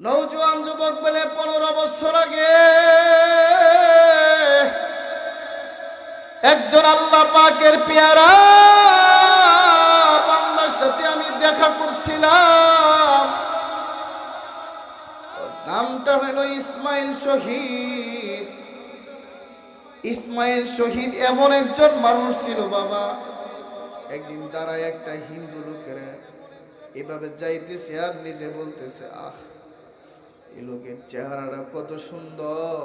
নওজোয়ান যুবক বলে 15 বছর আগে একজন আল্লাহ পাকের পেয়ারা বান্দার সাথে আমি দেখা করছিলাম। নামটা হলো ইসমাইল শহীদ। ইসমাইল শহীদ এমন একজন মানুষ ছিল বাবা, একদিন দাঁড়ায় একটা হিন্দু লোকের এভাবে যাইতেছে আর নিজে বলতেছে, আহ এই লোকের চেহারাটা কত সুন্দর,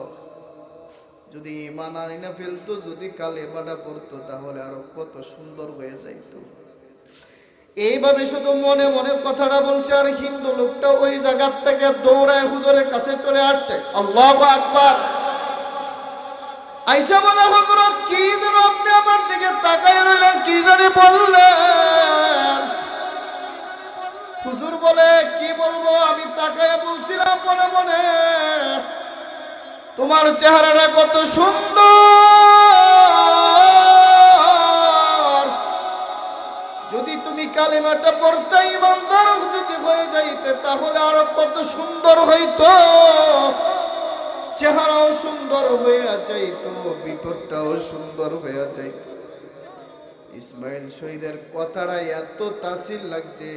যদি ঈমান আনিনা ফেলতো, যদি কালেমাটা পড়তো তাহলে আরো কত সুন্দর হয়ে যাইতো। এইভাবে শুধু মনে মনে কথাটা বলছে, আর হিন্দু লোকটা ওই জায়গার থেকে দৌড়ায় হুজুরের কাছে চলে আসছে। আল্লাহু আকবার। আয়েশা বলে, হযরত কি যেন আপনি আমার দিকে তাকায় রইলেন, কি জানি বললেন? হুজুর বলে, কি বলবো, আমি তাকায় বলছিলাম মনে মনে, তোমার চেহারাটা কত সুন্দর, যদি তুমি কালেমাটা পড়তে ইমানদার যদি হয়ে যাইতে তাহলে আরো কত সুন্দর হইতো, চেহারাও সুন্দর হয়ে যাইতো, ভিতরটাও সুন্দর হয়ে যাইতো। ইসমাইল শহীদের কথাটা এত তাসির লাগছে,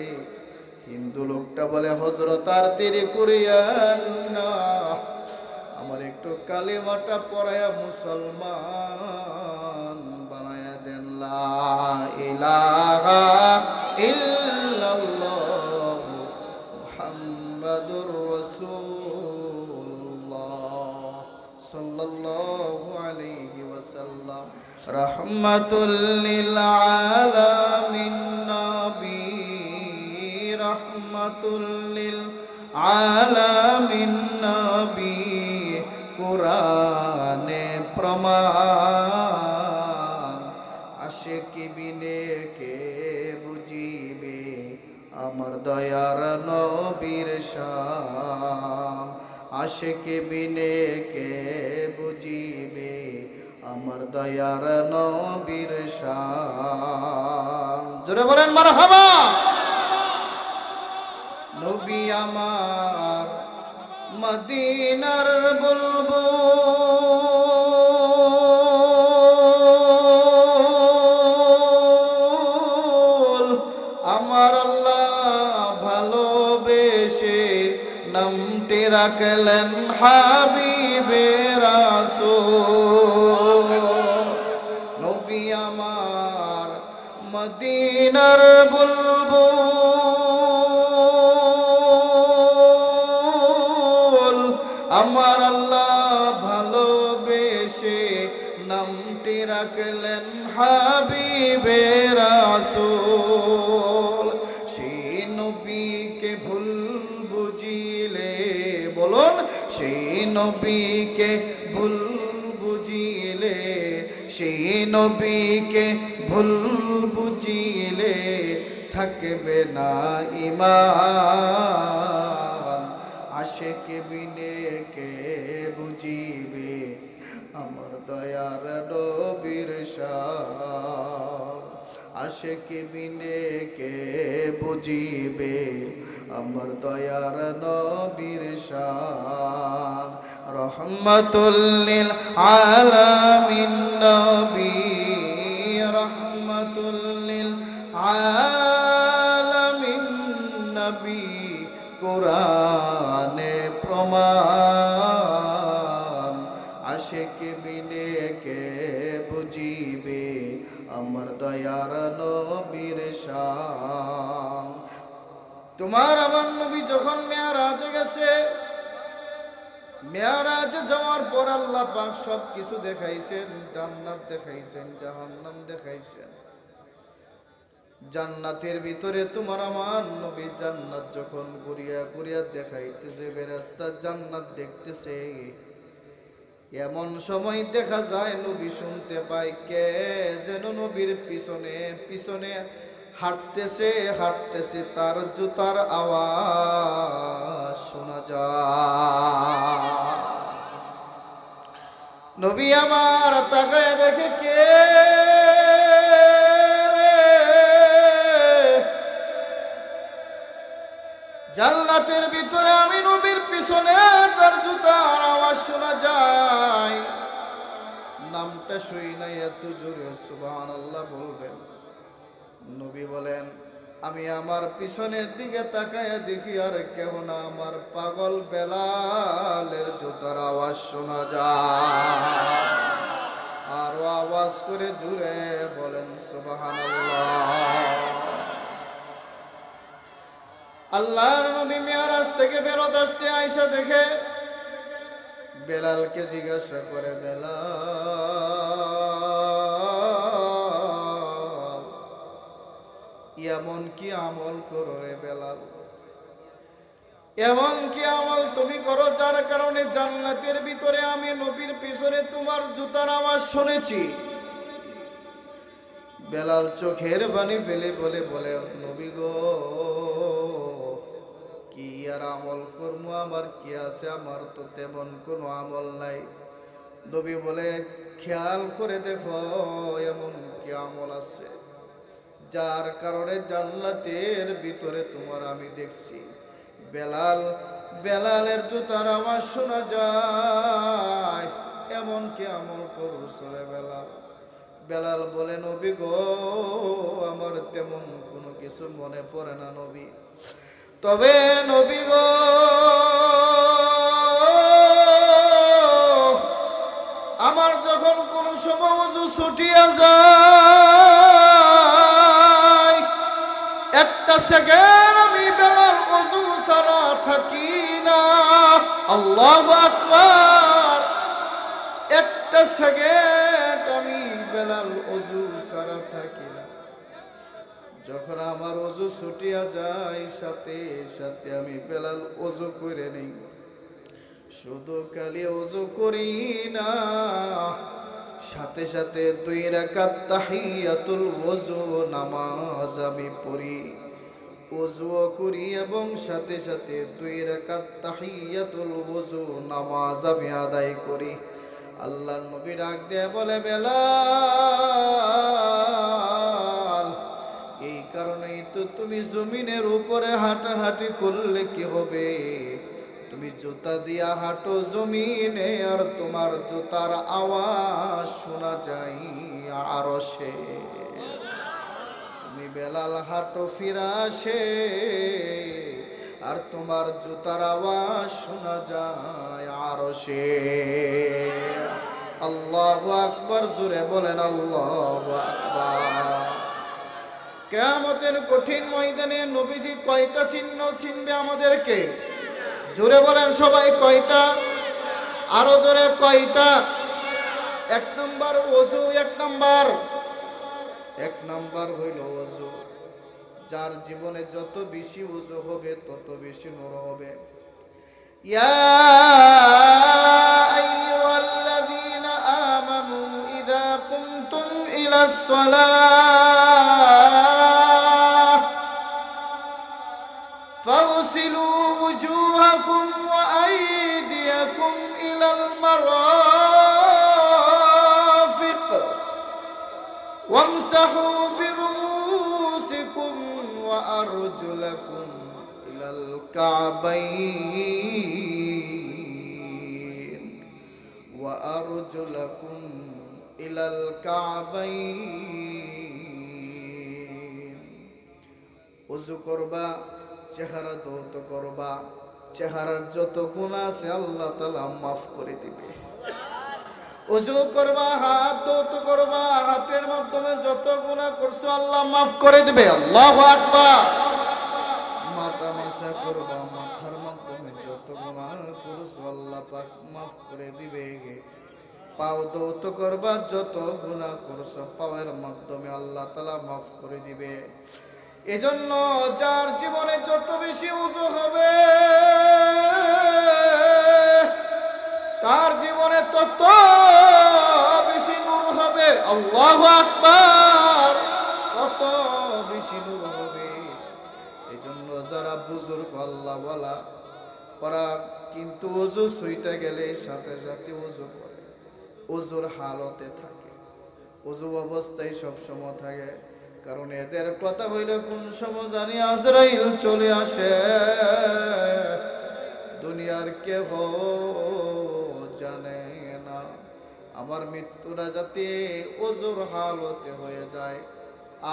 হিন্দু লোকটা বলে, হযরত আর দেরি করিয়েন না, আমার একটু কালেমাটা পড়ায়া মুসলমান বানায়া দেন। লা ইলাহা ইল্লাল্লাহ মুহাম্মাদুর রাসূলুল্লাহ সাল্লাল্লাহু আলাইহি ওয়াসাল্লাম রাহমাতুল লিল আলামিন নবী, রাহমাতুল লিল আলামিন নবী, কোরআনে প্রমাণ, আশিকি বিনে কে বুঝিবে আমার দয়ার নবীর শান, আশিকি বিনে কে বুঝিবে আমার দয়ার নবীর শান। জোরে বলেন মারহাবা। নবী আমার মদিনার বুলবুল, আমার আল্লাহ ভালোবেসে নামটি রাখলেন হাবিবে রাসূল। নবী আমার মদিনার বুলবুল, আমার আল্লাহ ভালোবেসে নামটি রাখলেন হাবিবে রাসূল। সেই নবীকে ভুল বুঝিলে, বলুন, সেই নবীকে ভুল বুঝিলে, সেই নবীকে ভুল বুঝিলে থাকবে না ঈমান, আশিকি বিনে কে বুঝিবে আমার দয়ার নবীর শান, আশিকি বিনে কে বুঝিবে আমার দয়ার নবীর শান, রহমাতুল লিল আলামিন নবী, রহমাতুল লিল আলামিন নবী, কোরআনে প্রমাণ, আশিকি বিনে কে বুঝিবে আমার দয়ার নবীর শান। তোমার আমার নবী যখন মেরাজে গেছে, মেরাজে যাওয়ার পর আল্লাহ পাক সব কিছু দেখাইছেন, জান্নাত দেখাইছেন, জাহান্নাম দেখাইছেন। জান্নাতের ভিতরে তোমার আমার নবী জান্নাত যখন ঘুরিয়া ঘুরিয়া দেখাইতেছে, ফেরেশতা জান্নাত দেখতেছে, এমন সময় দেখা যায় নবী শুনতে পায় কে যেন নবীর পিছনে পিছনে হাঁটতেছে হাঁটতেছে, তার জুতার আওয়াজ শোনা যায়। নবী আমার তাকায় দেখে, কে জান্নাতের ভিতরে আমি নবীর পিছনে তার জুতার আওয়াজ শোনা যায়। নামটা শুই নাই, এত জোরে সুবহানাল্লাহ বলবেন। নবী বলেন, আমি আমার পিছনের দিকে তাকায়া দেখি আর কেউ না, আমার পাগল বেলালের জুতার আওয়াজ শোনা যায়। আরো আওয়াজ করে জুড়ে বলেন সুবহানাল্লাহ। আল্লাহর নবী মিরাজ থেকে ফেরত আসছে, আয়েশা দেখে বেলালকে জিজ্ঞাসা করে, বেলাল এমন কি আমল করো রে বেলাল, এমন কি আমল তুমি করো যার কারণে জান্নাতের ভিতরে আমি নবীর পিছনে তোমার জুতার আওয়াজ শুনেছি? বেলাল চোখের পানি ফেলে বলে, নবী গো, কি আর আমল করবো, আমার কি আছে, আমার তো তেমন কোনো আমল নাই। নবী বলে, খেয়াল করে দেখো এমন কি আমল আছে যার কারণে জান্নাতের ভিতরে তোমার আমি দেখছি। বেলালের জুতার আওয়াজ শোনা যায়, এমন কি আমল করছ রে বেলাল? বেলাল বলে, নবী গো, আমার তেমন কোনো কিছু মনে পড়ে না নবী, তবে নবী গো, আমার যখন কোন সময় ওযু ছুটিয়া যায়, একটা সেকেন্ড আমি বেলাল ওযু ছাড়া থাকি না। আল্লাহু আকবার। একটা সেকেন্ড আমি বেলাল ওযু ছাড়া থাকি না। যখন আমার ওযু ছুটিয়া যায়, সাথে সাথে আমি বেলাল ওযু করে নেই। শুধু খালি ওযু করি না, সাথে সাথে 2 রাকাত তাহিয়াতুল ওযু নামাজ আমি পড়ি, ওযু করি এবং সাথে সাথে 2 রাকাত তাহিয়াতুল ওযু নামাজ আমি আদায় করি। আল্লাহর নবী ডাক দিয়ে বলে, বেলাল, এই কারণেই তো তুমি জমিনের উপরে হাঁটাহাঁটি করলে কি হবে? তুমি জুতা দিয়া হাঁটো জমিনে, আর তোমার জুতার আওয়াজ শোনা যায় আরশে। তুমি বেলাল হাঁটো ফিরাসে, আর তোমার জুতার আওয়াজ শোনা যায় আরশে। আল্লাহু আকবার। জোরে বলেন আল্লাহু আকবার। কিয়ামতের কঠিন ময়দানে নবীজি কয়টা চিহ্ন চিনবে আমাদেরকে? জোরে বলেন সবাই, কয়টা? আরো জোরে, কয়টা? 1 নাম্বার ওযু। 1 নাম্বার হইল ওযু। যার জীবনে যত বেশি ওযু হবে তত বেশি নূর হবে। ইয়া আইয়ুহাল্লাযীনা আমানু ইযা কুমতুম ইলাস সালাহ ফাগসিলু وجوهكم وأيديكم إلى المرافق وامسحوا برؤوسكم وأرجلكم إلى الكعبين وأرجلكم إلى الكعبين। ওযু করবা, চেহারা ধৌত করবা, চেহারার যত গুনাহ আছে আল্লাহ তাআলা মাফ করে দিবে। ওযু করবা, হাত ধৌত করবা, হাতের মাধ্যমে যত গুনাহ করছো আল্লাহ মাফ করে দিবে। আল্লাহু আকবার। মাথা মাসা করবা, মাথার মাধ্যমে যত গুনাহ করছো আল্লাহ পাক মাফ করে দিবে। পাও ধৌত করবা, যত গুনাহ করছো পাওয়ের মাধ্যমে আল্লাহ তাআলা মাফ করে দিবে। এজন্য যার জীবনে যত বেশি ওযু হবে তার জীবনে তত বেশি নূর হবে। আল্লাহু আকবার। তত বেশি নূর হবে। এজন্য যারা বুজুর্গ আল্লাহ ওয়ালা, ওরা কিন্তু ওযু ছুঁইতে গেলে সাথে সাথে ওযু করে, ওযুর হালতে থাকে, ওযু অবস্থায় সবসময় থাকে। কারণ এদের কথা হইলে কোন সময় জানি আজরাইল চলে আসে। দুনিয়ার কেহ জানে না। আমার মৃত্যুটা যাতে ওজোর হালতে হয়ে যায়,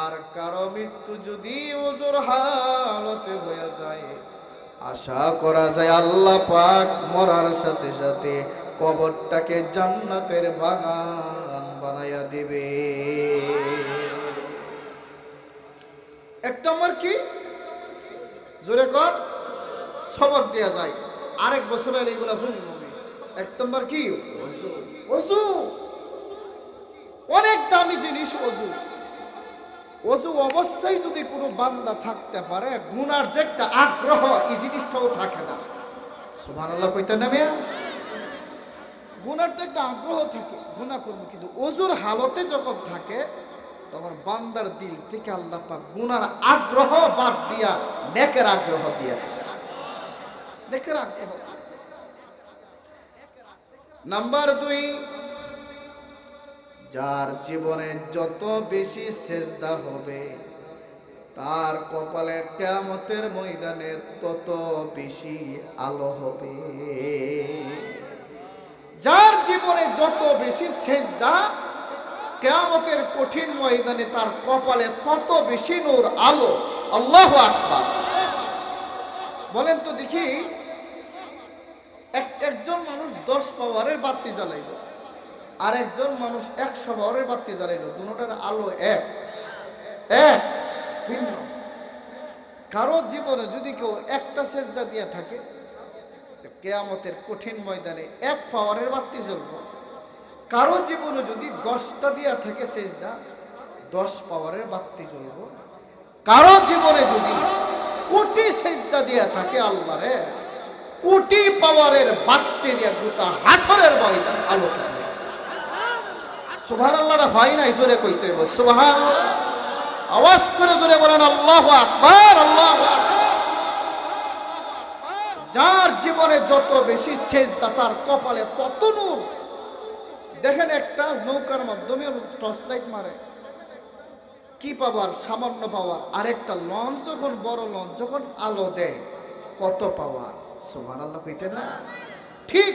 আর কারো মৃত্যু যদি ওজোর হালতে হয়ে যায়, আশা করা যায় আল্লাহ পাক মরার সাথে সাথে কবরটাকে জান্নাতের বাগান বানাইয়া দিবে। এক নম্বর কি? জোরে কর, সবক দেয়া যায়। আরেক বছর হলে এগুলা ভুল হবে। এক নম্বর কি? ওযু। ওযু অনেক দামি জিনিস। ওযু ওযু অবস্থায় যদি কোনো বান্দা থাকতে পারে, গুনার যে একটা আগ্রহ, এই জিনিসটাও থাকে না। সুবহানাল্লাহ কইতে না মিয়া? গুনার তো একটা আগ্রহ থাকে, গুনাহ করবো, কিন্তু ওযুর হালতে যখন থাকে তখন বান্দার দিল থেকে আল্লাহ পাক গুনার আগ্রহ বাদ দিয়া নেকের আগ্রহ দিয়া দিয়েছে। নেকের আগ্রহ। নাম্বার 2, যার জীবনে যত বেশি সেজদা হবে তার কপালে কিয়ামতের ময়দানে তত বেশি আলো হবে। যার জীবনে যত বেশি সেজদা, কিয়ামতের কঠিন ময়দানে তার কপালে তত বেশি নূর, আলো। আল্লাহু আকবার। বলেন তো দেখি, একজন মানুষ 10 পাওয়ারের বাতি জ্বালাইল, আর একজন মানুষ 100 পাওয়ারের বাতি জ্বালাইল, দুটোটার আলো এক ভিন্ন। কারো জীবনে যদি কেউ একটা সেজদা দিয়ে থাকে, কিয়ামতের কঠিন ময়দানে 1 পাওয়ারের বাতি জ্বলবে। কারো জীবনে যদি 10টা দিয়া থাকে সেজদা, 10 পাওয়ারের বাতি জ্বলবে। কারো জীবনে যদি কোটি সেজদা দিয়া থাকে আল্লাহরে, কোটি পাওয়ারের বাতি দিয়া গোটা হাসরের ময়দান আলোকিত হয়ে যায়। সুবহানাল্লাহটা হয় না, জোরে কইতে হবে সুবহানাল্লাহ। আওয়াজ করে জোরে বলেন আল্লাহু আকবার, আল্লাহু আকবার। যার জীবনে যত বেশি সেজদা, তার কপালে তত নূর। দেখেন, একটা নৌকার মাধ্যমে টর্চ লাইট মারে, কি পাওয়ার? সামান্য পাওয়ার। আরেকটা লঞ্চ যখন, বড় লঞ্চ যখন আলো দেয়, কত পাওয়ার! সুবহানাল্লাহ কইতে না? ঠিক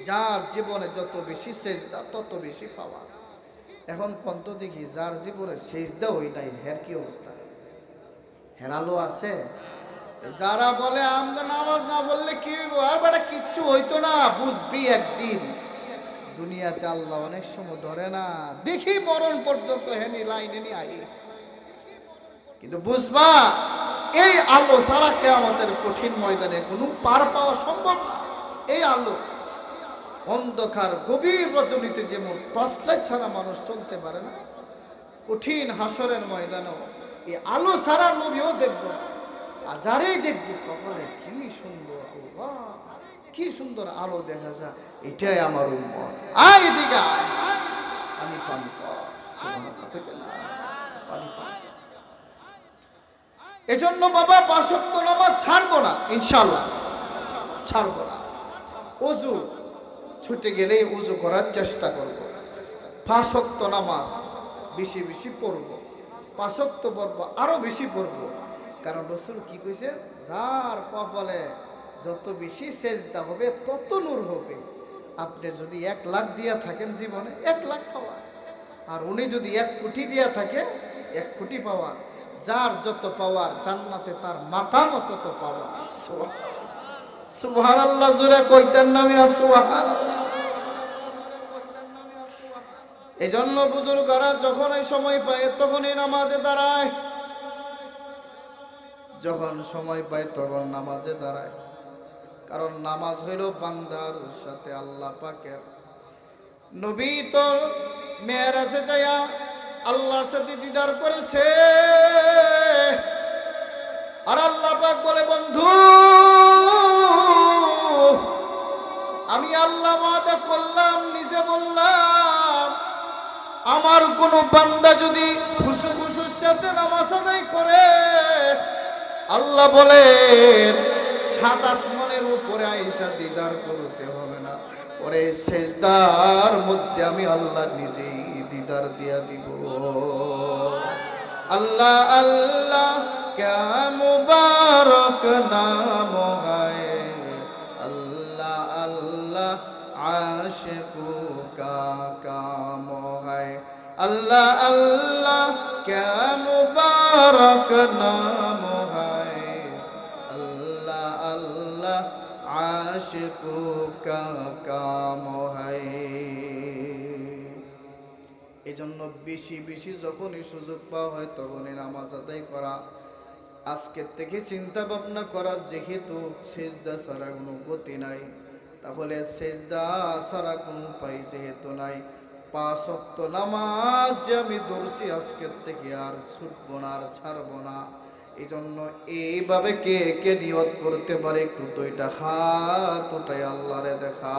যার জীবনে যত বেশি সেজদা তত বেশি পাওয়ার। এখন কোন তো দেখি যার জীবনে সেজদা হই নাই, হের কি অবস্থা? হের আলো আছে? যারা বলে আমরা নামাজ না বললে কি হইব, আর বেটা কিচ্ছু হইতো না, বুঝবি একদিন। দুনিয়াতে আল্লাহ অনেক সময় ধরে না, দেখি মরণ পর্যন্ত হেনি লাইনে নি আই, কিন্তু বুঝবা এই আলো ছাড়া কিয়ামতের কঠিন ময়দানে কোনো পার পাওয়া সম্ভব না। এই আলো অন্ধকার গভীর রজনীতে যেমন টর্চ লাইট ছাড়া মানুষ চলতে পারে না, কঠিন হাসরের ময়দানেও এই আলো ছাড়া নবীও দেখব না। আর যারাই দেখবে কপালে কি সুন্দর, আল্লাহ কি সুন্দর আলো দেখা যায়, এটাই আমার উম্মত। আয় এদিকে আয়, পানি পান কর। সুবহানাল্লাহ থেকে না, পানি পান। এজন্য বাবা 5 ওয়াক্ত নামাজ ছাড়বো না, ইনশাআল্লাহ ছাড়বো না। ওযু ছুটে গেলেই ওযু করার চেষ্টা করব। 5 ওয়াক্ত নামাজ বেশি বেশি পড়ব, 5 ওয়াক্ত পড়ব, আরো বেশি পড়ব। কারণ রাসূল কি কইছে? যার কপালে যত বেশি সেজদা হবে তত নূর হবে। আপনি যদি 1 লাখ দিয়া থাকেন জীবনে, 1 লাখ পাওয়া, আর উনি যদি 1 কোটি দিয়া থাকে, 1 কোটি পাওয়া। যার যত পাওয়ার, জান্নাতে তার মাকামও তত পাওয়া। সুবহানাল্লাহ জোরে কইতেন না মিয়া? সুবহানাল্লাহ। এজন্য বুজুর্গরা যখন এই সময় পায় তখনই নামাজে দাঁড়ায়, যখন সময় পায় তখন নামাজে দাঁড়ায়। কারণ নামাজ হইল বান্দার সাথে আল্লাহ পাকের। নবী তো মেরাজে যায়া আল্লাহর সাথে দিদার করেছে, আর আল্লাহ পাক বলে, বন্ধু আমি আল্লাহ ওয়াদা করলাম, নিজে বললাম, আমার কোন বান্দা যদি খুশু খুশুর সাথে নামাজ আদায় করে, আল্লাহ বলেন 7 আসমানের উপরে আয়েশা দিদার করতে হবে না, ওরে সেজদার মধ্যে আমি আল্লাহ নিজেই দিদার দিয়া দিব। আল্লাহ আল্লাহ ক্যা মুবারক নাম হায়, आशिकों का काम है। अल्लाह अल्लाह क्या मुबारक नाम है, अल्लाह अल्लाह आशिकों का काम है। এজন্য বেশি বেশি যখনই সুযোগ পাওয়া হয় তখনই নামাজ আদায় করা। আজকে থেকে চিন্তা ভাবনা করা, যেহেতু সেজদা ছাড়া কোনো গতি নাই, তাহলে সেজদা ছাড়া কোনো উপায় যেহেতু নাই, 5 ওয়াক্ত নামাজ যে আমি ধরছি আজকের থেকে আর ছুটবো না, আর ছাড়বো না। এই জন্য এইভাবে কে কে নিয়ত করতে পারে একটু 2টা হাত উঠাই আল্লাহরে দেখা।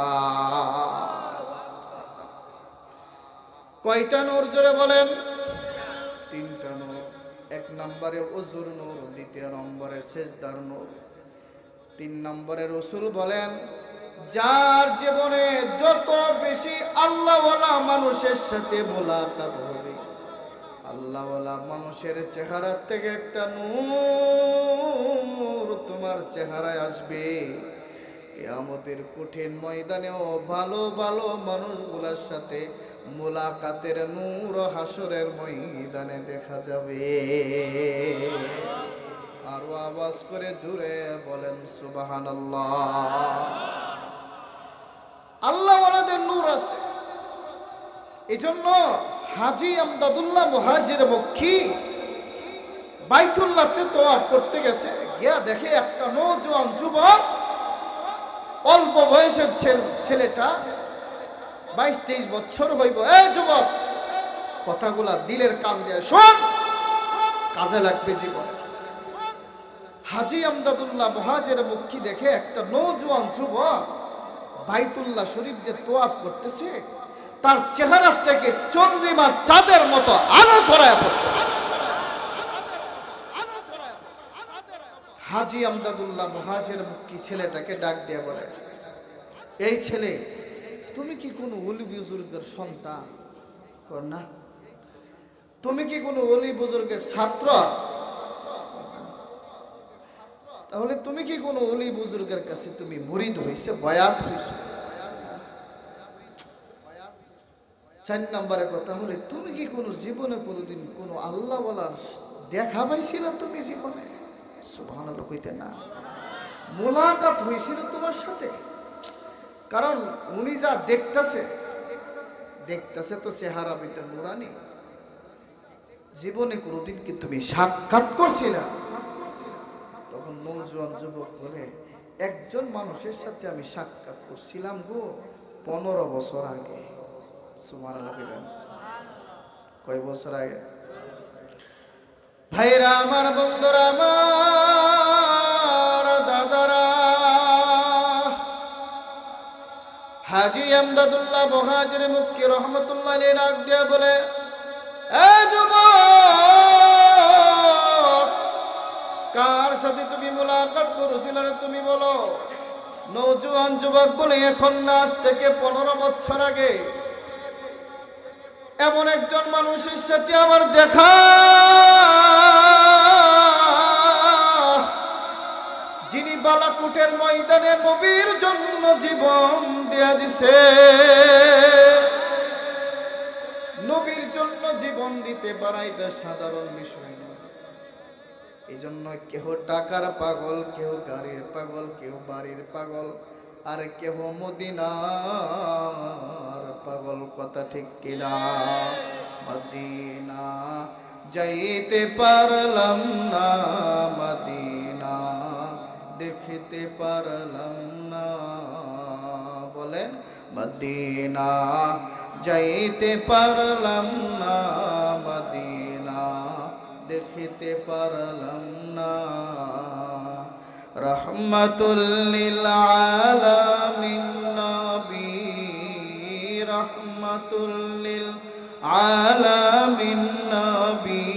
কয়টা নূর জোরে বলেন? 3টা নূর। 1 নম্বরে ওযুর নূর, 2 নম্বরে সেজদার নূর, 3 নম্বরে রাসূল বলেন যার জীবনে যত বেশি আল্লাহওয়ালা মানুষের সাথে মোলাকাত হবে, আল্লাহওয়ালা মানুষের চেহারা থেকে একটা নূর তোমার চেহারায় আসবে। কিয়ামতের কঠিন ময়দানেও ভালো ভালো মানুষগুলোর সাথে মোলাকাতের নূর হাসরের ময়দানে দেখা যাবে। আরো আওয়াজ করে জোরে বলেন সুবহানাল্লাহ। আল্লাহওয়ালাদের নূর আছে। এজন্য হাজী আমদাদুল্লাহ মুহাজির মক্কি বাইতুল্লাহতে তওয়াফ করতে গেছে, গিয়া দেখে একটা নওজোয়ান যুবক, অল্প বয়সের ছেলেটা, 22-23 বছর হইব। এই যুবক, কথাগুলা দিলের কান দিয়ে শোন, কাজে লাগবে জীবনে। হাজী আমদাদুল্লাহ মুহাজির মক্কি দেখে একটা নওজোয়ান যুবক বাইতুল্লাহ শরীফ যে তওয়াফ করতেছে, তার চেহারা থেকে চন্দ্রিমা চাঁদের মতো আলো ছড়ায় পড়তেছে। হাজী আমদাদুল্লাহ মুহাজির মক্কি ছেলেটাকে ডাক দিয়ে বলে, এই ছেলে, তুমি কি কোনো ওলি বুজুর্গের সন্তান? না। তুমি কি কোনো ওলি বুজুর্গের ছাত্র? তাহলে তুমি কি কোনো ওলি বুজুর্গের কাছে তুমি মুরিদ হইছে, বায়াত হইছে? 4 নম্বরে কথা হলে, তুমি কি কোনো জীবনে কোনোদিন কোনো আল্লাহওয়ালার দেখা পাইছিল? তুমি জীবনে সুবহানাল্লাহ কইতে না, মোলাকাত হইছিল তোমার সাথে? কারণ উনি যা দেখতেছে তো চেহারা বিটা নুরানি। জীবনে কোনোদিন কি তুমি সাক্ষাৎ করছিলা? তখন নওজোয়ান যুবক বলে, একজন মানুষের সাথে আমি সাক্ষাৎ করছিলাম গো 15 বছর আগে। সুবহানাল্লাহ। কয় বছর আগে? ভাইরা আমার, বন্ধুরা আমার, দাদারা, হাজী আমদাদুল্লাহ মুহাজির মক্কি রহমাতুল্লাহ আলাইহি ডাক দিয়া বলে, এ যুবক, কার সাথে তুমি মোলাকাত করেছিলে তুমি বলো? নওজোয়ান যুবক বলে, এখন না, আজ থেকে 15 বছর আগে এমন একজন মানুষের সাথে আমার দেখা, যিনি বালাকুটের ময়দানে নবীর জন্য জীবন দেয়া দিছে। নবীর জন্য জীবন দিতে পারা এটা সাধারণ বিষয় না। এই জন্য কেহ টাকার পাগল, কেউ গাড়ির পাগল, কেউ বাড়ির পাগল, আর কেহ মদিনার পাগল। কথা ঠিক কিনা? মদিনা যাইতে পারলাম না, মদিনা দেখতে পারলাম না। বলেন, মদিনা যাইতে পারলাম না, মদিনা দেখতে পারলাম না। রহমাতুল লিল আলামিন নবী, রহমাতুল লিল আলামিন নবী,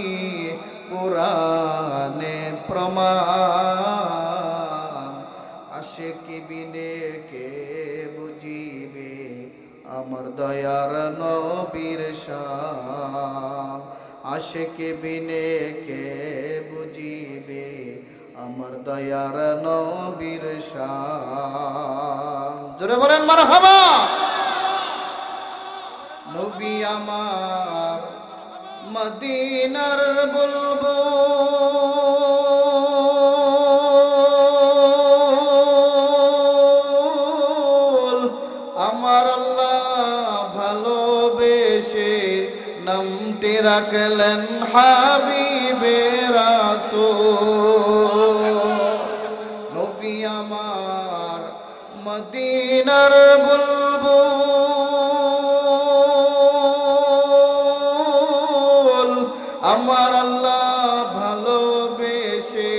কুরআনে প্রমাণ। আশিকি বিনে কে বুঝিবে আমার দয়ার নবীর শান। আশিকি বিনে কে বুঝিবে আমার দয়ার নবীর শান। জোরে বলেন মারহাবা। নবী আমার মদিনার বুলবুল আমার আল্লাহ ভালোবেসে নামটি রাখলেন হাবিবে রাসূল নবী আমার মদিনার বুলবুল আমার আল্লাহ ভালোবেসে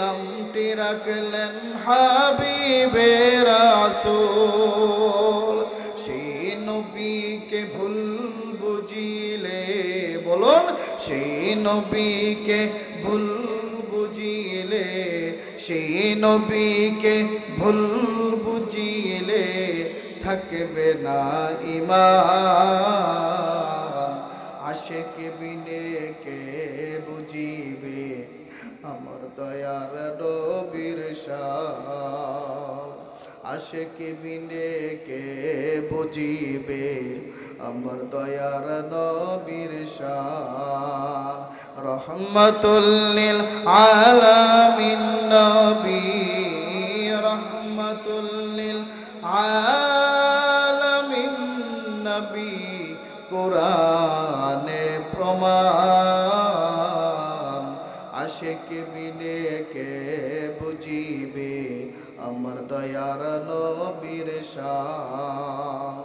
নামটি রাখলেন হাবিবে রাসূল সেই নবীকে ভুল বুঝিলে বলুন সেই নবীকে ভুল বুঝিলে সেই নবীকে ভুল বুঝিলে থাকবে না ঈমান আশিক বিনে কে বুঝিবে আমার দয়ার নবীর শান আশিক বিনে কে বুঝিবে আমার দয়ার নবীর শান রহমাতুল লিল আলামিন নবী রহমাতুল লিল আলামিন নবী কোরআনে প্রমাণ আশিক বিনে কে বুঝিবে আমার দয়ার নবীর শান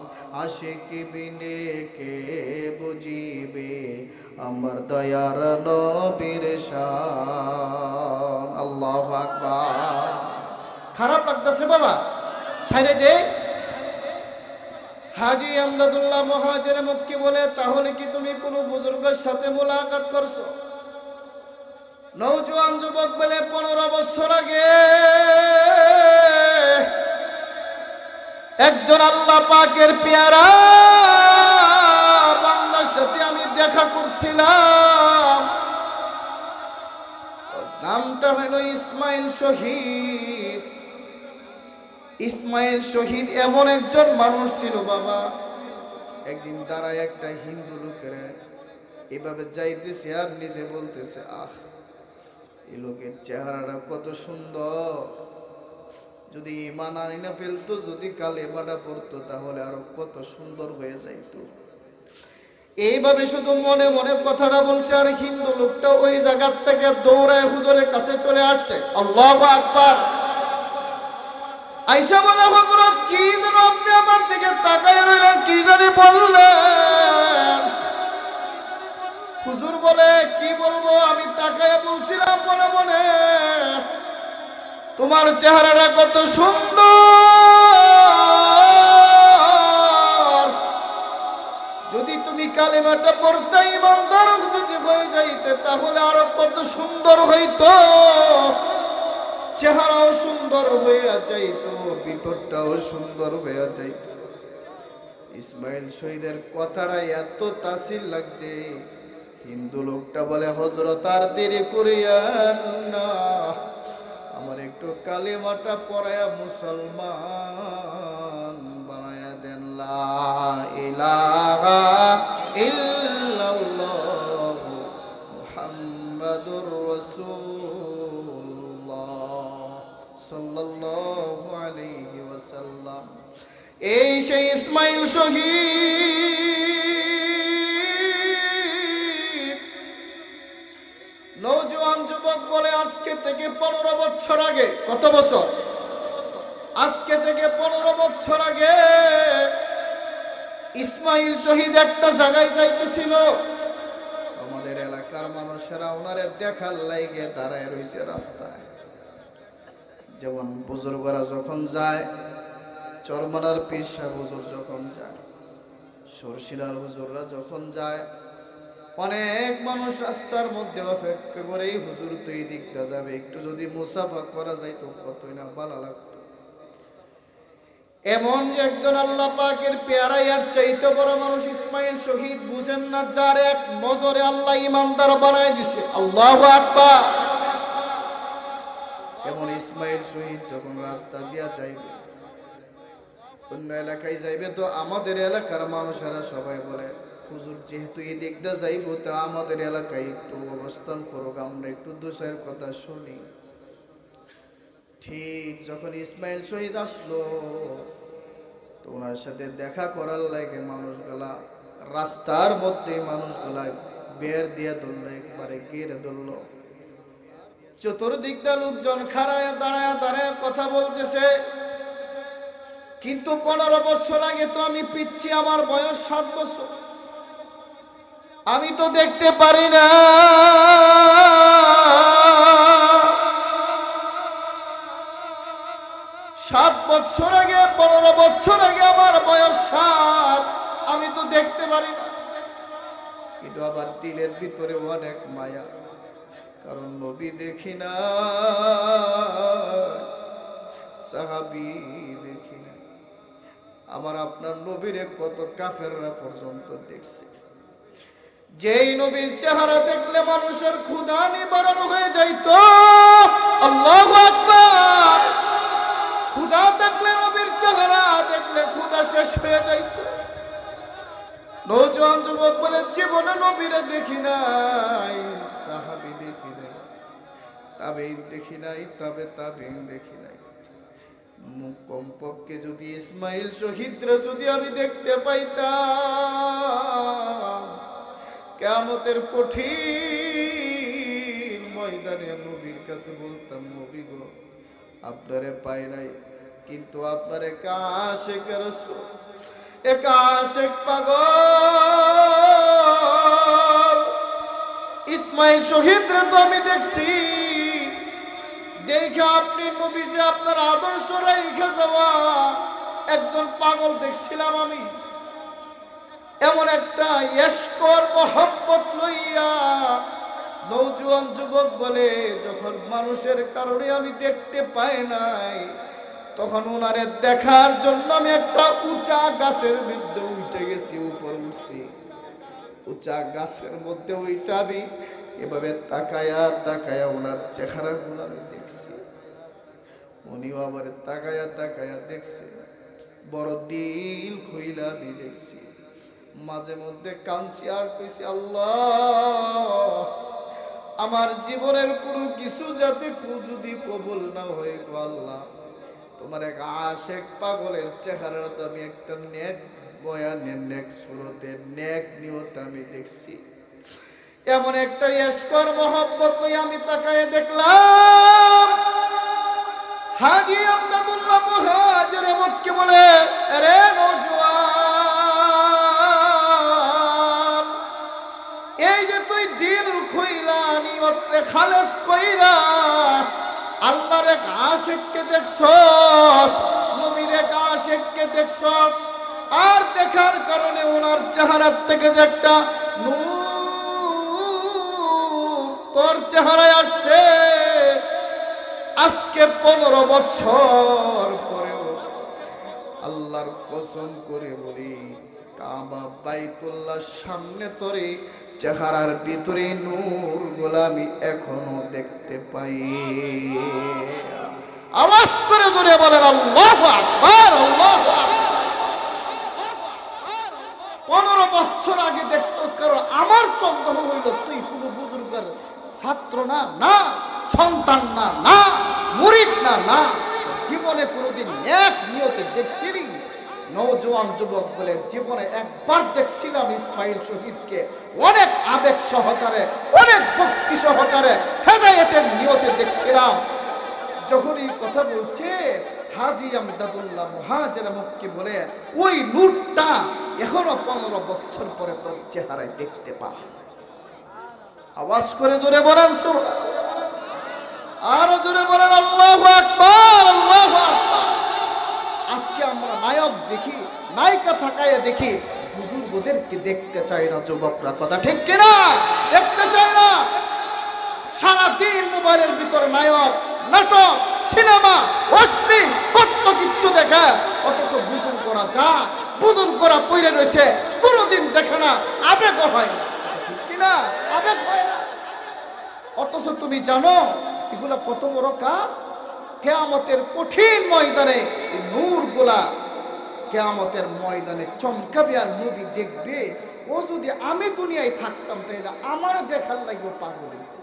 আশিক বিনে কে বুঝিবে আমার দয়ার নবীর শান আল্লাহু আকবার খারাপ লাগতেছে বাবা সাইরে দে হাজী আমদাদুল্লাহ মুহাজির মক্কি বলে তাহলে কি তুমি কোনো বুজুর্গের সাথে মুলাকাত করছো নওজোয়ান যুবক বলে 15 বছর আগে একজন আল্লাহ পাকের পেয়ারা বান্দার সাথে আমি দেখা করছিলাম নামটা হলো ইসমাইল শহীদ ইসমাইল শহীদ এমন একজন মানুষ ছিল বাবা একদিন দাঁড়ায় একটা হিন্দু লোকের এভাবে যাইতেছে আর নিজে বলতেছে আহ এই লোকের চেহারাটা কত সুন্দর যদি ঈমান আনিনা ফেলতো যদি কালেমাটা পড়তো তাহলে আরো কত সুন্দর হয়ে যাইতো এইভাবে শুধু মনে মনে কথাটা বলছে আর হিন্দু লোকটা ওই জায়গা থেকে দৌড়ায় হুজুরের কাছে চলে আসছে আল্লাহু আকবার আয়েশা বলে হযরত কি যেন আপনি আমার দিকে তাকায় রইলেন কি জানি বললেন হুজুর বলে কি বলবো আমি তাকায় বলছিলাম মনে মনে তোমার চেহারাটা কত সুন্দর যদি তুমি কালেমাটা পড়তে ঈমানদার যদি হয়ে যাইতে তাহলে আরো কত সুন্দর হইতো চেহারাও সুন্দর হয়ে যাইতো ভিতরটাও সুন্দর হয়ে যাইতো ইসমাইল শহীদের কথাটা এত তাসির লাগছে হিন্দু লোকটা বলে হযরত আর দেরি করিয়েন না আমার একটু কালেমাটা পড়ায়া মুসলমান বানায়া দেন লা ইলাহা ইল্লাল্লাহ মুহাম্মাদুর রাসূলুল্লাহ সাল্লাল্লাহু আলাইহি ওয়াসাল্লাম এই সেই ইসমাইল শহীদ নওজোয়ান যুবক বলে আজকে থেকে 15 বছর আগে কত বছর আজকে থেকে 15 বছর আগে ইসমাইল শহীদ একটা জায়গায় যাইতেছিল আমাদের এলাকার মানুষেরা ওনারে দেখার লাইগে দাঁড়ায় রইছে রাস্তায় যেমন বুজুর্গরা যখন যায় চরমনার পীর সাহেব হুজুর যখন যায় সরসিলার হুজুররা যখন যায় অনেক মানুষ রাস্তার মধ্যে অপেক্ষা করে হুজুর তো এই দিকটা যাবে একটু যদি মুসাফা করা যায় তো কতই না ভালো লাগতো এমন যে একজন আল্লাহ পাকের পেয়ারা আর চাইতে বড় মানুষ ইসমাইল শহীদ বুঝেন না যার এক নজরে আল্লাহ ইমানদার বানায় দিছে আল্লাহু আকবার এমন ইসমাইল শহীদ যখন রাস্তা দিয়া যাইবে অন্য এলাকায় যাইবে তো আমাদের এলাকার মানুষেরা সবাই বলে হুজুর যেহেতু এই দিকটা যাইব তো আমাদের এলাকায় একটু অবস্থান করুক, আমরা একটু দুসের কথা শুনি। ঠিক যখন ইসমাইল শহীদ আসলো তো ওনার সাথে দেখা করার লাগে মানুষগুলা রাস্তার মধ্যে মানুষগুলা বের দিয়ে ধরলো, একবারে ঘিরে ধরলো। চতুর্দিকটা লোকজন খাড়ায় দাঁড়ায় দাঁড়ায় কথা বলতেছে। কিন্তু 15 বছর আগে তো আমি পিচ্ছি, আমার বয়স 7 বছর, আমি তো দেখতে পারি না। 7 বছর আগে 15 বছর আগে আমার বয়স 7, আমি তো দেখতে পারি না। কিন্তু আবার দিলের ভিতরে অনেক মায়া, কারণ নবী দেখি না, সাহাবী দেখি না। আমার আপনার নবীরে কত কাফেররা পর্যন্ত দেখছে। যেই নবীর চেহারা দেখলে মানুষের ক্ষুধা নিবারণ হয়ে যাইতো। আল্লাহু আকবার। ক্ষুধা দেখলে, নবীর চেহারা দেখলে ক্ষুধা শেষ হয়ে যাইতো। নওজোয়ান যুবক বলে জীবনে নবীরে দেখি নাই, সাহাবী দেখি নাই, তাবেঈন দেখি নাই, তাবেঈন দেখি নাই। কমপক্ষে যদি ইসমাইল শহীদরা যদি আমি দেখতে পাইতাম, কিয়ামতের কঠিন ময়দানে নবীর কাছে বলতাম, নবী গো আপনারে পাই নাই, কিন্তু আপনার এক আশিক রাসূল, এক আশিক পাগল ইসমাইল শহীদরা তো আমি দেখছি, দেখে আপনি নবী যে আপনার আদর্শ রেখে যাওয়া একজন পাগল দেখছিলাম আমি। এমন একটা ইশকর মোহাব্বত লইয়া নওজোয়ান যুবক বলে যখন মানুষের কারণে আমি দেখতে পাই নাই, তখন ওনারে দেখার জন্য আমি একটা উঁচা গাছের মধ্যে উঠে গেছি, উপর উঠছি। উঁচা গাছের মধ্যে ওইটা আমি এভাবে তাকায়া তাকায়া ওনার চেহারাগুলো আমি দেখছি। উনিও আবার তাকায়া তাকায়া দেখছে, বড় দিল খুইলা আমি দেখছি। মাঝে মধ্যে কাঁদছি আর কইছি, আল্লাহ আমার জীবনের কোনো কিছু যাতে যদি কবুল না হয় গো আল্লাহ, তোমার এক আশিক পাগলের চেহারাটা আমি একটা নেক বয়ানের, নেক সুরতে, নেক নিয়তে আমি দেখছি। এমন একটা ইশকর মোহাব্বত লই আমি তাকায় দেখলাম হাজী আমদাদুল্লাহ মুহাজির মক্কি বলে, আরে নওজোয়ান, এই যে তুই দিল খুইলা নিয়তে খালেস কইরা আল্লাহর এক আশিককে দেখছস, নবীর এক আশিককে দেখছস, আর দেখার কারণে ওনার চেহারার থেকে যে একটা নূর তোর চেহারায় আসছে, আজকে 15 বছর পরেও আল্লাহর কসম করে বলি, কাবা বাইতুল্লাহ সামনে তোরে চেহারার ভিতরে নূর গোলামি এখনো দেখতে পাই। আওয়াজ করে জোরে বলেন আল্লাহু আকবার, আল্লাহু আকবার। 15 বছর আগে দেখছস, কারণ আমার সন্দেহ হইল তুই কোনো বুজুর্গের ছাত্র না, না সন্তান না, না মুরিদ না, না জীবনে কোনোদিন এক নিয়তে দেখছিলি। নওজোয়ান যুবক বলে, জীবনে একবার দেখছিলাম ইসমাইল শহীদকে, অনেক আবেগ সহকারে, অনেক ভক্তি সহকারে, হেদায়েতের নিয়তে দেখছিলাম। যখন এই কথা বলছে হাজী আমদাদুল্লাহ মুহাজির মক্কি বলে, ওই নূরটা এখনো 15 বছর পরে তোর চেহারায় দেখতে পাই। আওয়াজ করে জোরে বলেন সুবহানাল্লাহ, আরো জোরে বলেন আল্লাহু আকবার, আল্লাহু আকবার। আজকে আমরা নায়ক দেখি, নায়িকা থাকায় দেখি, বুজুর্গদেরকে দেখতে চাই না যুবকরা, কথা ঠিক কিনা? দেখতে চাই না। সারাদিন মোবাইলের ভিতরে নায়ক, নাটক, সিনেমা, অশ্লীল কত কিছু দেখে, অথচ বুজুর্গরা যা বুজুর্গরা পইরে রয়েছে কোনোদিন দেখে না, আবেগ হয় না, ঠিক কিনা? আবেগ হয় না। অথচ তুমি জানো এগুলা কত বড় কাজ? কিয়ামতের কঠিন ময়দানে এই নূরগুলা কিয়ামতের ময়দানে চমকাবে আর নবী দেখবে ও যদি আমি দুনিয়ায় থাকতাম তাহলে আমারও দেখার লাগবে পাগল হইতো।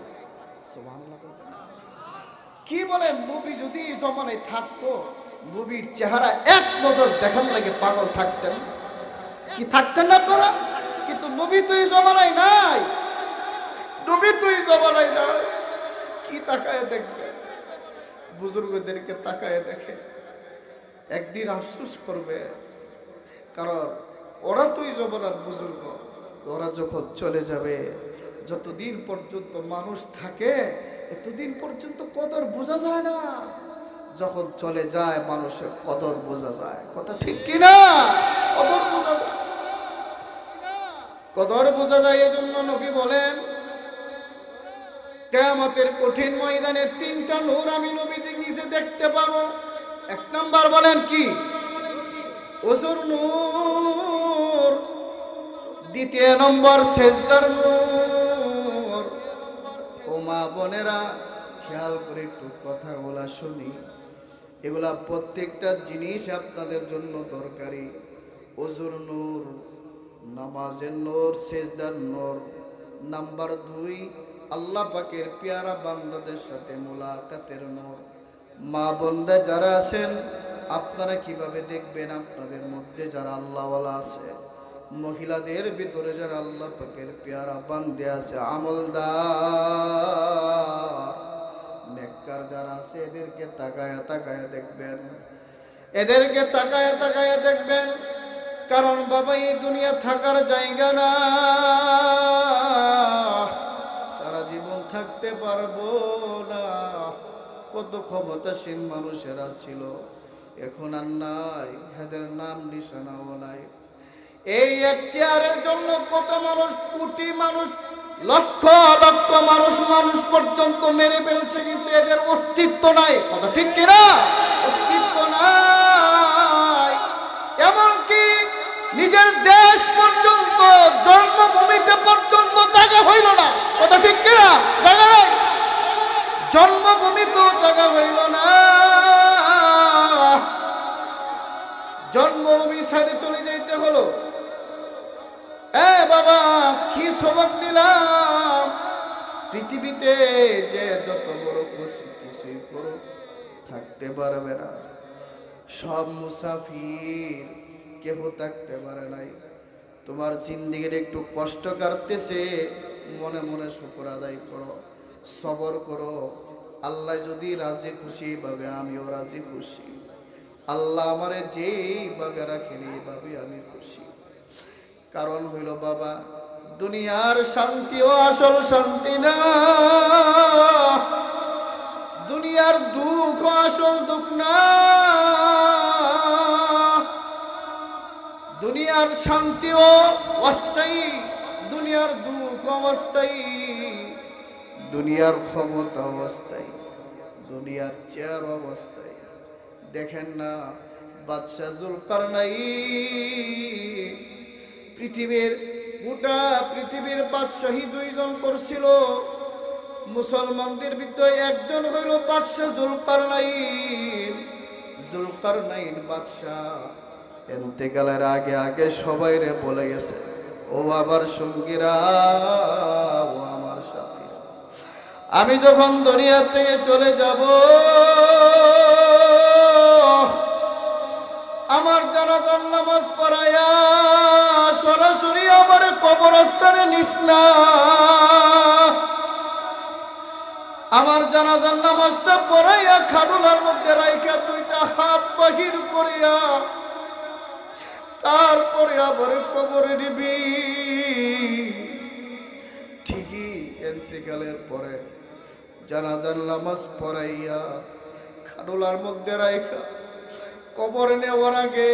সুবহানাল্লাহ। কি বলেন, নবী যদি এই জমানায় থাকতো নবীর চেহারা এক নজর দেখার লাগে পাগল থাকতেন কি থাকতেন না আপনারা? কিন্তু নবী তো এই জমানায় নাই, নবী তো এই জমানায় নাই। কি তাকায় দেখবে, বুজুর্গদেরকে তাকায় দেখে একদিন আফসোস করবে, কারণ ওরা তো এই জমানার বুজুর্গ। ওরা যখন চলে যাবে, যতদিন পর্যন্ত মানুষ থাকে এতদিন পর্যন্ত কদর বোঝা যায় না, যখন চলে যায় মানুষের কদর বোঝা যায়। কথা ঠিক কিনা? কদর বোঝা যায়, কদর বোঝা যায়। এজন্য নবী বলেন কিয়ামতের কঠিন ময়দানে তিনটা নূর আমি নবীদের নিজে দেখতে পাবো। এক নাম্বার বলেন কি? ওজুর নূর। দ্বিতীয় নম্বর সেজদার নূর। ও মা বোনেরা, খেয়াল করে একটু কথাগুলা শুনি, এগুলা প্রত্যেকটা জিনিস আপনাদের জন্য দরকারি। ওজুর নূর, নামাজের নূর, সেজদার নূর। নাম্বার 2, আল্লাহ পাকের পেয়ারা বান্দাদের সাথে মুলাকাতের নূর। মা বোনরা যারা আছেন, আপনারা কিভাবে দেখবেন আপনাদের মধ্যে যারা আল্লাহওয়ালা আছে, মহিলাদের ভিতরে যারা আল্লাহ পাকের পেয়ারা বান্দে আছে, আমলদার নেককার যারা আছে, এদেরকে তাকায়া তাকায়া দেখবেন, এদেরকে তাকায়া তাকায়া দেখবেন। কারণ বাবা এই দুনিয়া থাকার জায়গা না, সারা জীবন থাকতে পারবো না। কত ক্ষমতাসীন মানুষেরা ছিল, এখন আর নাই, এদের নাম নিশানাও নাই। এই এক চেয়ারের জন্য কত মানুষ, কোটি মানুষ, লক্ষ লক্ষ মানুষ পর্যন্ত মেরে ফেলছে, কিন্তু এদের অস্তিত্ব নাই। কথা ঠিক কিনা? অস্তিত্ব নাই। এমনকি নিজের দেশ পর্যন্ত, জন্মভূমিতে পর্যন্ত জায়গা হইল না। কথা ঠিক কিনা? জায়গা নাই, জন্মভূমি তো জায়গা হইল না, জন্মভূমি ছেড়ে চলে যাইতে হলো। বাবা কি সবক নিলাম, পৃথিবীতে যে যত বড় কিছুই করো থাকতে পারবে না। সব মুসাফির, কেহ থাকতে পারে নাই। তোমার জিন্দেগির একটু কষ্ট কাটতেছে, মনে মনে শুকর আদায় করো, সবর করো। আল্লাহ যদি রাজি খুশি ভাবে, আমিও রাজি খুশি। আল্লাহ আমারে যেইভাবে রাখেন এইভাবে আমি খুশি। কারণ হইল বাবা, দুনিয়ার শান্তিও আসল শান্তি না, দুনিয়ার দুঃখ আসল দুঃখ না। দুনিয়ার শান্তিও অস্থায়ী, দুনিয়ার দুঃখ অস্থায়ী, দুনিয়ার ক্ষমতা অস্থায়ী, দুনিয়ার চেয়ার অস্থায়ী। দেখেন না বাদশাহ জুলকারনাইন পৃথিবীর গোটা পৃথিবীর বাদশাহী 2 জন করছিল, মুসলমানদের ভিতরে একজন হইল বাদশাহ জুলকারনাইন। জুলকারনাইন বাদশাহ ইন্তেকালের আগে আগে সবাই রে বলে গেছে, ও আমার সঙ্গীরা, ও আমার সাথী, আমি যখন দুনিয়া থেকে চলে যাব, আমার জানাজার নামাজ পড়ায়া সরাসরি আমার কবরস্থানে নিস না। আমার জানাজার নামাজটা পড়াইয়া খানুলার মধ্যে রাইখা 2টা হাত বাহির করিয়া তারপরে আবার কবরে নিবি। ঠিকই ইন্তেকালের পরে জানাজার নামাজ পড়াইয়া খানুলার মধ্যে রাইখা কবরে নেওয়ার আগে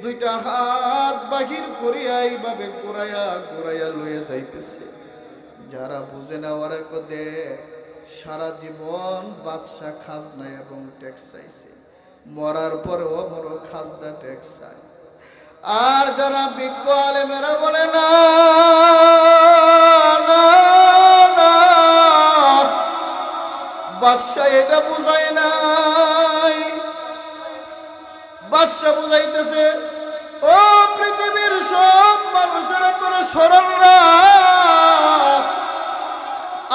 2টা হাত বাহির করিয়া এইভাবে ঘুরাইয়া লইয়া যাইতেছে। যারা বুঝে না ওরা কদে সারা জীবন বাদশা খাজনা এবং ট্যাক্স চাইছে, মরার পরেও বড় খাজনা ট্যাক্স চায়। আর যারা বিজ্ঞ আলেমেরা বলে না, বাদশা এটা বুঝায় নাই, বাদশা বুঝাইতেছে, ও পৃথিবীর সব মানুষেরা তোরা স্মরণ রাখ,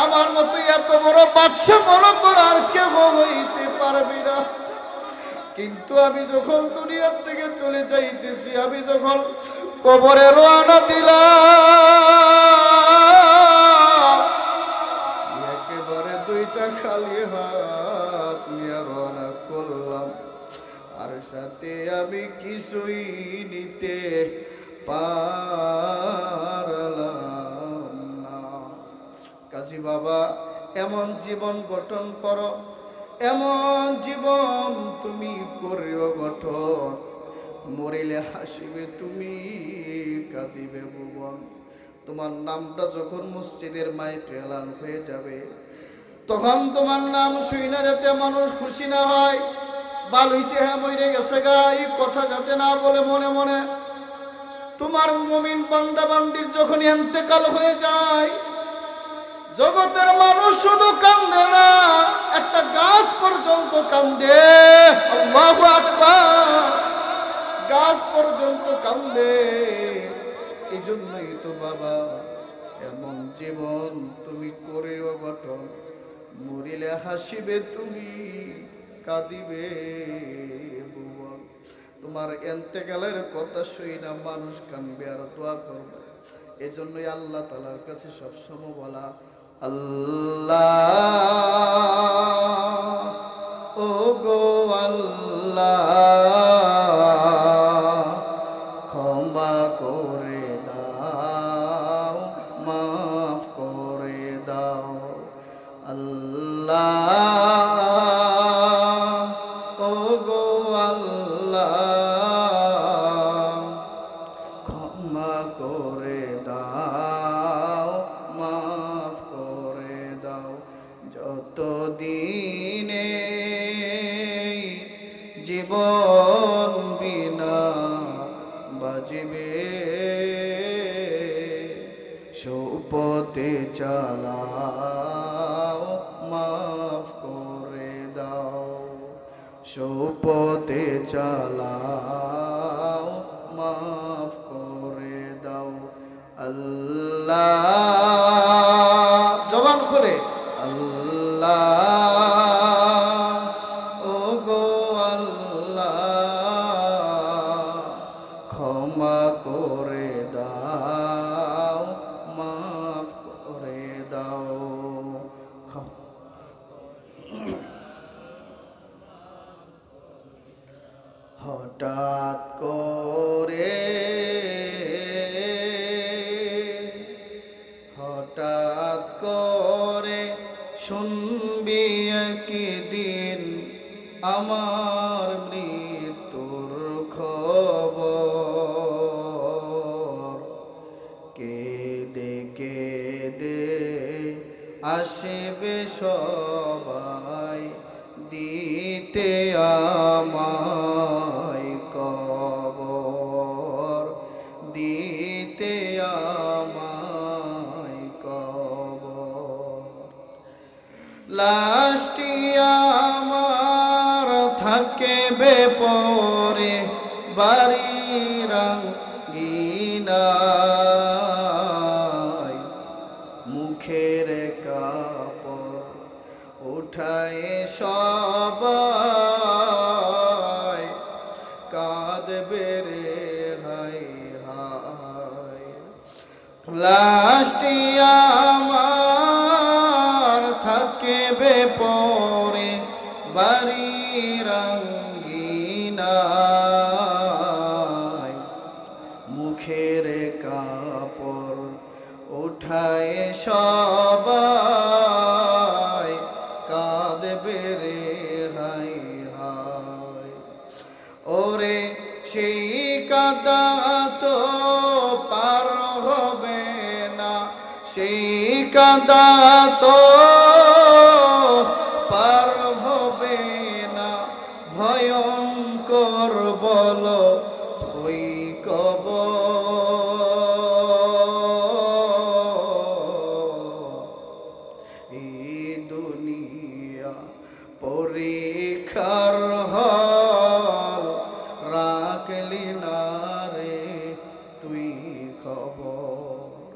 আমার মতো এত বড় বাদশা বড় তোর আর কেউ হইতে পারবি না। কিন্তু আমি যখন দুনিয়ার থেকে চলে যাইতেছি, আমি যখন কবরে রওনা দিলাম, একেবারে দুইটা খালি হাত নিয়ে রওনা করলাম, আর সাথে আমি কিছুই নিতে পারলাম না। কাজী বাবা, এমন জীবন গঠন করো, এমন জীবন তুমি করিও গঠন, মরিলে হাসিবে তুমি, কাঁদিবে ভুবন। তোমার নামটা যখন মসজিদের মাইকে এলান হয়ে যাবে, তখন তোমার নাম শুইনা যাতে মানুষ খুশি না হয়, বাল হইছে হ্যাঁ মরে গেছে গা, এই কথা যাতে না বলে মনে মনে। তোমার মুমিন বান্দা বান্দির যখন ইন্তেকাল হয়ে যায়, জগতের মানুষ শুধু কান্দে না, একটা গাছ পর্যন্ত কান্দে। আল্লাহু আকবার, গাছ পর্যন্ত কান্দে। এই জন্যই তো বাবা, এমন জীবন তুমি করিও গঠন, মরিলে হাসিবে তুমি, কাঁদিবে ভুবন। তোমার ইন্তেকালের কথা শুই না মানুষ কানবে আর দোয়া করবে। এজন্যই আল্লাহ তাআলার কাছে সবসময় বলা, আল্লাহ ও গো আল্লাহ, ক্ষমা করে দাও, মাফ করে দাও। আল্লাহ ও গো আল্লাহ, ক্ষমা করে দাও, মাফ করে দাও। যত দিনে জীবন বিনা বাজবে, সুপথে চালাও, মাফ করে দাও। সুপথে চালাও, মাফ করে দাও। আল্লাহ, জবান খুলে আল্লাহ ও গো আল্লাহ, ক্ষমা করে দাও, মাফ করে দাও। হঠাৎ করে, হঠাৎ করে শুনবি একদিন আমার মৃত্যুর খবর। কেঁদে কেঁদে আসবে সবাই দিতে আমায় কবর, দিতে আমায় কবর। লাশটি আমার থাকবে পরে বাড়ির আঙ্গিনায়, মুখের কাপড় উঠায় সবাই কাঁদবে রে হায় হায়। লাশটি আমার থাকবে পরে বাড়ির আঙ্গিনায়, মুখের কাপড় উঠায় সবাই কাঁদবে রে হায় হায়। ওরে সেই কাঁদা তো পার হবে না, সেই কাঁদা তো পার হবে না, ভয়ঙ্কর বলো ওই কবর। এই দুনিয়া পরীক্ষার হল, ডাকলি না রে তুই খবর